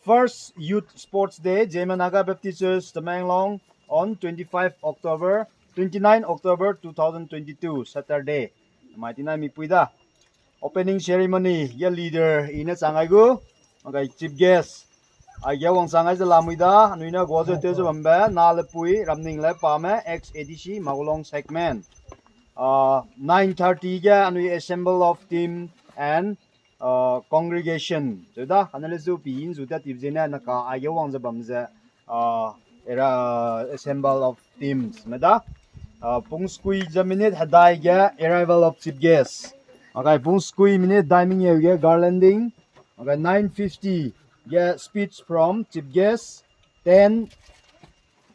first Youth Sports Day, Zeme Naga Baptist Church, Tamenglong, on 29 October 2022, Saturday. Maitina mipuida. Opening ceremony, ya leader ina sangaigu, okay, chief guest. Ayah wang sangai selamuida, nuina guazo tezo bamba, nalepui, ramning le pame, ex edisi, magulong segment. 9:30 ya, anu assemble of team and congregation. Sudah, analisu piin sudah tipsnya naka ayah wang sebamza era assemble of teams. Meda, pungskui jaminit hadai ya arrival of chief guest. Okay, pungskui minit diming ya garlanding. Okay, 9:50 ya speech from chief guest. 10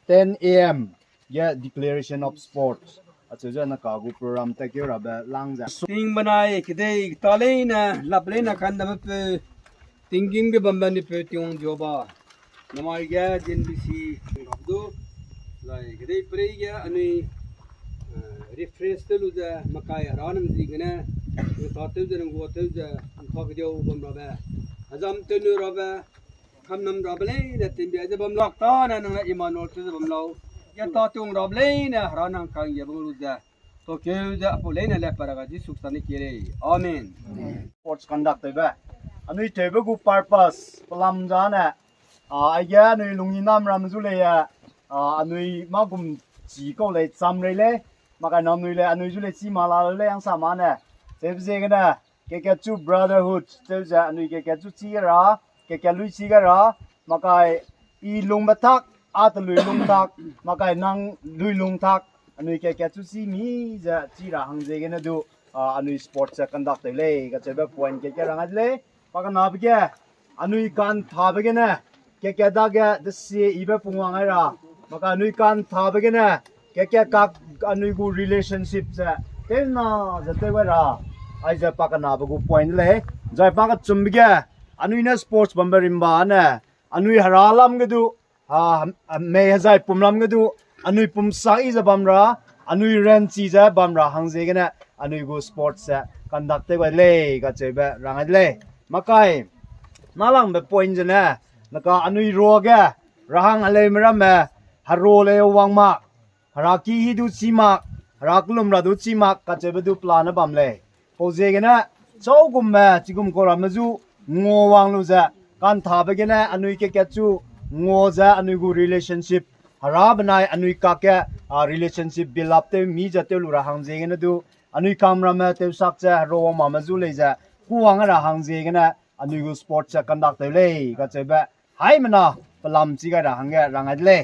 a.m. ya declaration of sports. Atsuja na kagu program takyo rabe langza. Ting banai kidai talena laplena kanda pe thinking be bambani pe tiong joba. Namai ga JNBC abdu lai kidai pre ga ani refresh telu da makai ranam zigna tatel da ngo tel da thok jo bam rabe. Azam tenu rabe kamnam rabe da tin bi azam lok ta na na imanol tu bam lo. Ya tatung roble na ranang kang ya buluda to keuja polena le paraga ji suksani kire amen Sports conduct ba anui tebe gu purpose pelam jana aya nui lungi nam ram zu le ya anui magum ji ko le sam le maka nam nui le anui zu le chi mala le yang sama na sebje gana ke chu brotherhood sebja anui ke chu chi ra ke lui chi ga ra maka I lung batak at lui lung tak makai nang lui lung tak anui ke chu si mi ja chi ra hang je gena du anui sports conduct le ka chebe point ke rang le paka na bge anui kan tha bge na ke da ga the si ibe pungwang ai ra maka anui kan tha bge na ke ka anui gu relationship ja te na ja te wa ra ai ja paka na bu point le jai paka chum bge anui na sports bambarim ba na anui haralam ge du may hazai pumlam gadu anui pumsa is a bamra anui ren chiza bamra hangze gana anui go sports conduct ba le ga chebe rangai le makai malang be point jana naka anui roga rahang ale mram haro le wangma haraki hi du chima raklum ra du chima ka chebe du plan bam le poje gana chogum ma chigum ko ramazu ngo wang lu za kan tha be gana anui ke chu ngoza anugu relationship harabanai anui kakya relationship build up te mi jate lura hangje gena du anui kamra ma te sakcha ro ma mazu leja kuwang ra hangje gena anugu sports conduct le ka cheba hai mana palam chi ga ra hangya rangai le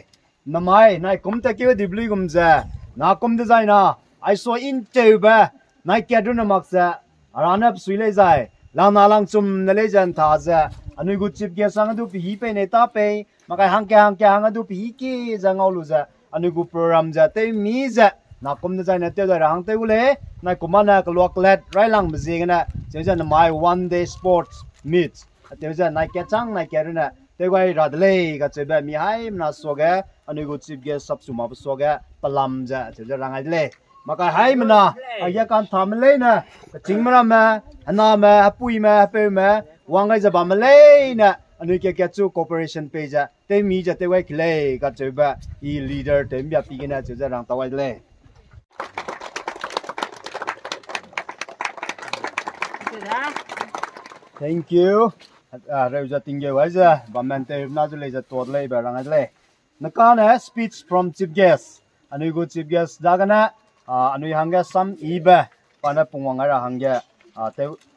namai nai kumta ke dibli gumja na kum design na I saw in teba nai kya na maksa aranap suile jai lang na lang chum na le jan tha ja anugu chip ge sang du pi pe ne ta pe makai hang adu pi ki jangau lu ja anugu program ja te mi ja na kum na jai na te da hang te ule na kumana ka lok let rai lang bje na je ja na my one day sports meet te ja na kya chang na kya na te wai ra le ga che ba mi hai na so ga anugu chip ge sab su ma so ga palam ja je ja rangai le makai hai mana aya kan tham le na chingmara ma ana ma apui ma pe ma wangai ja ba ma le na anui ke chu cooperation page te mi ja te wai khle ka cheba I leader te mbya pi gena chu ja rang tawai le thank you re ja tingge wai ja ba man te na ju le ja tot le ba rang le naka na speech from chief guest anui go chief guest da gana anui hanga sam iba pana pungwang ra hangya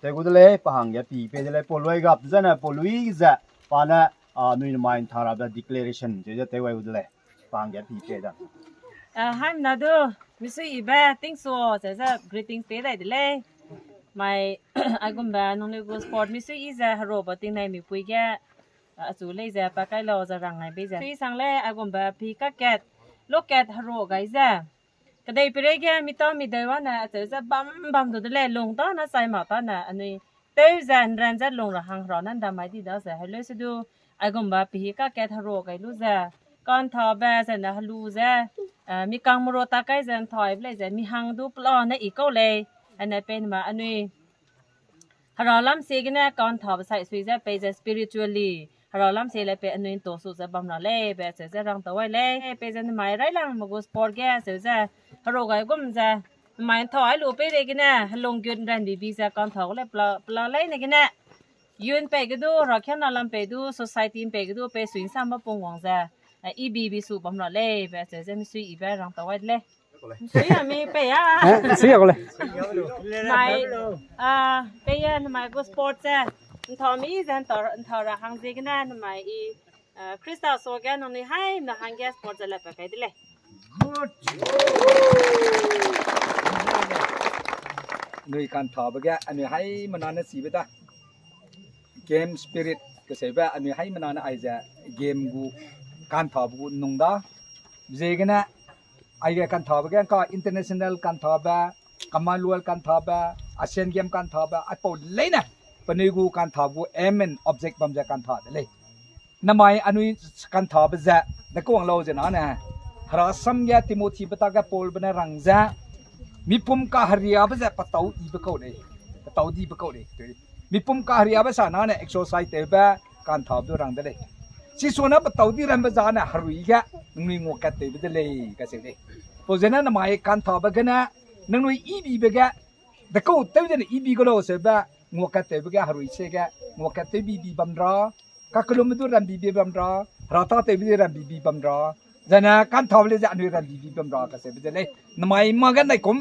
te go le pa hangya pi pe le poloi gap jana polui ja pana nui main thara da declaration je te wai udle pang ya pi pe da hi nadu misu iba think so za greetings te dai le my agumba no le go sport misu is a hero but thing nai mi pui ga asu le za pa kai lo za rang ngai be za si sang le agumba pi ka ket look at hero guys za kadai pire ga mi to mi dai wa na za bam do le long ta na sai ma ta na ani te zan ran za long ra hang ro nan da mai di da za hele su du agumba pi ka ket hero gai lu za con thọ ba za na lu za mi kang mro ta kai zan thoi ble za mi hang du plo na I ko le ana pen ma anui haralam se gina con thọ sai sui za pe za spiritually เราล้ำเสียเลยไปอันนี้ตัวสุดจะบำนาเลยไปเสียจะรังตัวไว้เลยไปจะไม่ไรลังมากูสปอร์ตแกเสียจะเราก็ก็มันจะไม่ถอยลูไปเลยกันนะลงยืนรันบีบีจะก่อนถอยเลยปลาเลยนี่กันนะยืนไปก็ดูเราแค่นอนลำไปดู society ไปก็ดูไปสวนสามมาปงหวังจะอีบีบีสูบำนาเลยไปเสียจะไม่สวยอีแบบรังตัวไว้เลยสวยอะมีไปอ่ะ เสียก็เลย ไม่ไปยันไม่กูสปอร์ตจะทอมีจะต่อระหังสิกันนะไม่คริสตัลโซกันนนี่ให้นะหังแกสปอร์ตจะเล็บไปกันเลย นุยการถอดไปแกอันนี้ให้มันนานสีไปตาเกมสปิริตก็ใช่แบบอันนี้ให้มันนานไอจะเกมกูการถอดกูนุ่งดาเจกันนะไอ้การถอดไปแกก็อินเตอร์เนชั่นแนลการถอดแบบกัมมาลวลการถอดแบบอาเซียนเกมการถอดแบบไอ้ปวดเลยนะปนิกูการถอดกูเอเมนออบเจกต์บัมจะการถอดเลยน้ำมันอันนี้การถอดไปจะแต่ก็วังเราจะนั่นนะหาสัมยาติโมธีปตากาโพลเป็นรังจะมีปุ่มกาฮาริยาไปจะปะเตาอีเบกเลยปะเตาดีเบกเลยมีปุ่มกาฮาริยาไปสานั่นเนี่ยเอ็กโซไซส์เตะแบบการถอดด้วยรังได้เลยสิส่วนนั้นปะเตาดีรันไปจานะฮารุยแค่นึงงวกัดเตะไปได้เลยก็เสร็จเลยเพราะฉะนั้นน้ำมันการถอดไปกันนะนึงอีบีไปแค่แต่ก็เตะจะเนี่ยอีบีก็เราเสร็จแบบงวกัดเตะไปแค่ฮารุยเสร็จแค่งวกัดเตะบีบัมรอก็กลุ่มตัวรันบีบัมรอเราต่อเตะรันบีบัมรอจะนะการทำเลยจะอันนี้รันบีบัมรอก็เสร็จไปเลยน้ำมันมากันได้คุ้ม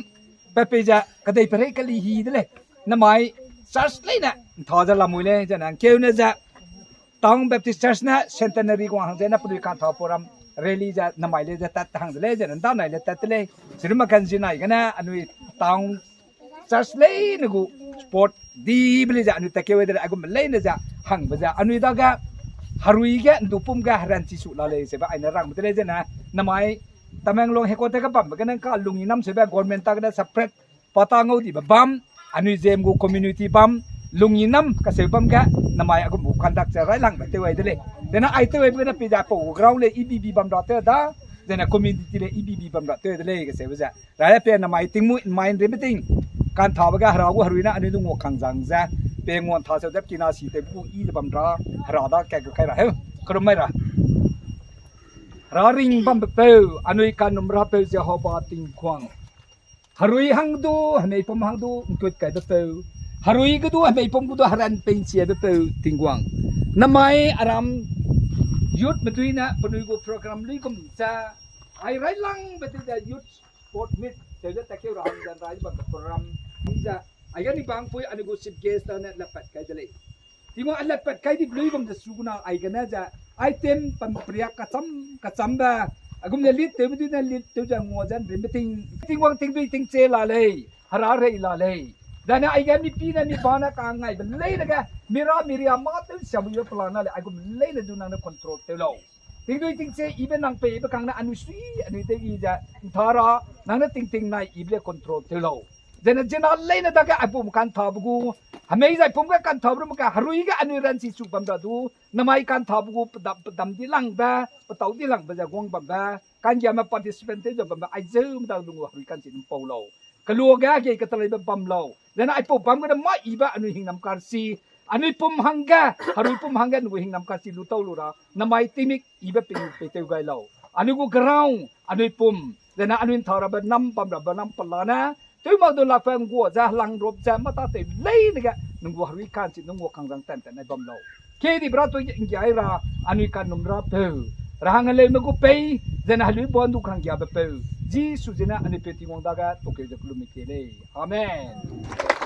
ไปไปจะก็ได้ไปเรื่อยก็ลีฮีได้เลยน้ำมันซัสเลยนะทอจะละมุยเลยจะนั่งเกี่ยวเนี่ยจะต้องแบบที่ซัสนะเซนเตนอรีกว่าหังจะนะปุ่ยการทอโปรแกรมเรลีจะน้ำมันเลยจะตัดทางเลยจะนั่นตอนไหนเลยตัดเลยสิ่งมากันสิไหนกันนะอันนี้ต้องซัสเลยนะกูสปอร์ตดีไปเลยจะอันนี้ตะเกียบเลยกูมันเลยนะจะหังไปจะอันนี้ตากะฮารุยแกดูปุ่มแกฮันจิสุลาเลยเสบะไอ้นรังมันเลยจะนะน้ำมันแต่แมงลงเฮโคเตก็ปั๊มกันนั่นก็ลุงยินน้ำเสบะกอร์เมนต์ตากได้สับเปรตปะตางเอาดีแบบบัมอันนี้เจมกูคอมมูนิตี้บัมลุงยินน้ำก็เสบะบัมแกน้ำมันกูบุกคันดักจะไรหลังแบบเตยเลยแต่นะไอ้เตยเป็นปีดาปูกราวเลยอีบีบัมรอเตอร์ด้าแต่นะคอมมูนิตี้เลยอีบีบัมรอเตอร์เลยก็เสบะจะรายเป็นน้ำมันติ้งมุ้ยไม่เรียบติ้งการถอดไปก็ฮารากูฮารุยนะอันนี้ดูงวขังจังจะเป็นงวท่าเสด็จกินาสีเตบุอีบัมรอฮาราดาแกก็ใครละเฮ้ยกระไม่ละราริงบัมเปลอันนี้การนมรับเปลจะหอบาติงควงฮารุยหังดูไม่พมหังดูกุดไก่เปลฮารุยก็ดูไม่พมก็ดูฮารันเป็นเสียเปลติงควงน้ำไม้อารามยุดมาดูนะปนุยกูโปรแกรมลีกุมจะไอไรลังมาดูจะยุดปอดมิดเดี๋ยวจะตะเกียบรำจันไรบังโปรแกรมจะไอ้ยันนี่บางปุยอันนี้กูสิบเกสต์เนี่ยละปัดไก่จะเลยที่ว่าละปัดไก่ที่บลูกุมจะสู้นะไอ้กันนะจะไอเทมปัมเปรียกกระซัมบ้าอากุมเนี่ยลิตเตอร์ไม่ดูเนี่ยลิตเตอร์จะงัวจันเรมติงวังติงด้วยติงเจลาเลยฮาราเรลาเลยแต่เนี่ยไอ้กันนี่ปีนั้นนี่บ้านกางไงเป็นเลยนะแกมิรามาเตลเสียบุยพลานาเลยไอ้กุมเลยนะดูนางเนี่ยคอนโทรลเตลเอาติงด้วยติงเจอีเป็นนางเปย์เป็นกางเนี่ยอนุสีอันนี้เตอีจะทารานางเนี่ยติงนายอีเป็นคอนโทรลเตลเอาแต่เนี่ยเจนัลเลยนะแต่แกไอ้ปุ่มการทับกูทำไมไอ้ปุ่มการทับรู้มั้งแกฮารุยก็อันนี้เรนสิสุบัมดาดูน้ำมันการทับกูดำที่หลังบ้าปะเต่าที่หลังบ้าจะกวางบ้าการยามาปฏิสิเป็นที่จะบ้าไอ้เจ้ามันต้องดูฮารุยการสินเปล่าเรากลัวแกเกี่ยกับตะเลยบัมเราแล้วไอ้ปุ่มบัมก็จะมาอีบ้าอันนี้หิงน้ำการสีอันนี้ปุ่มหังแกฮารุยปุ่มหังแกหนูหิงน้ำการสีรู้เต้ารู้ละน้ำมันติมิกอีบ้าเป็นไปเที่ยวไกลเราอันนี้กูกราวอันนี้ปุ่มแล้วอันนี้ทาราบันน้ำบัมระบันน้ำปลานะถึงมาดูหลักแฟนกูจะหลังรบจะมาตัดเต็มเลยนี่แกนึกว่าฮารุยการสินึกว่าขังจังแต่ในบัมเราเคดีบราตัวยิ่งใหญ่ราอันนี้การนุ่มรับเปล่าร่างอะไรมันก็ไปเจนะฮารุยบอลดูขังยาเปล่าจีสุเจนะอันนี้เป็นที่มองดากาโอเคจะกลุ่มมิเกเลยอาเมน